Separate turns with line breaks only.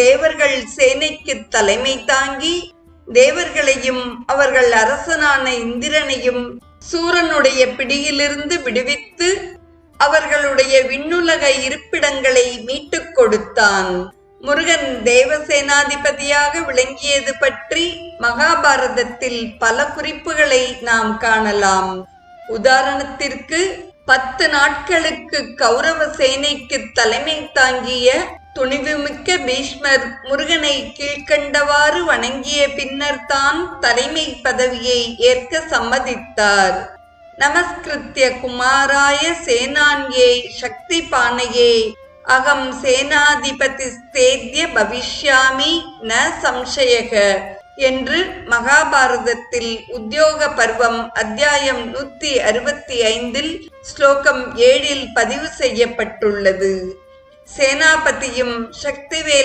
தேவர்கள் சேனைக்கு தலைமை தாங்கி தேவர்களையும் அவர்கள் அரசனான இந்திரனையும் சூரனுடைய பிடியிலிருந்து விடுவித்து அவர்களுடைய விண்ணுலக இருப்பிடங்களை மீட்டுக் கொடுத்தான். முருகன் தேவசேனாதிபதியாக விளங்கியது பற்றி மகாபாரதத்தில் பல குறிப்புகளை நாம் காணலாம். உதாரணத்திற்கு 10 நாட்களுக்கு கௌரவ சேனைக்கு தலைமை தாங்கிய துணிவுமிக்க பீஷ்மர் முருகனை கீழ்கண்டவாறு வணங்கிய பின்னர் தான் தலைமை பதவியை ஏற்க சம்மதித்தார். நமஸ்கிருத்ய குமாராய சேனான்யே சக்தி பானையே அகம் சேனாதிபதி ஸ்தேத்ய பவிஷ்யாமி ந சம்சயக என்று மகாபாரதத்தில் உத்யோக பர்வம் அத்தியாயம் 165 ஸ்லோகம் 7 பதிவு செய்யப்பட்டுள்ளது. சேனாபதியும் சக்திவேல்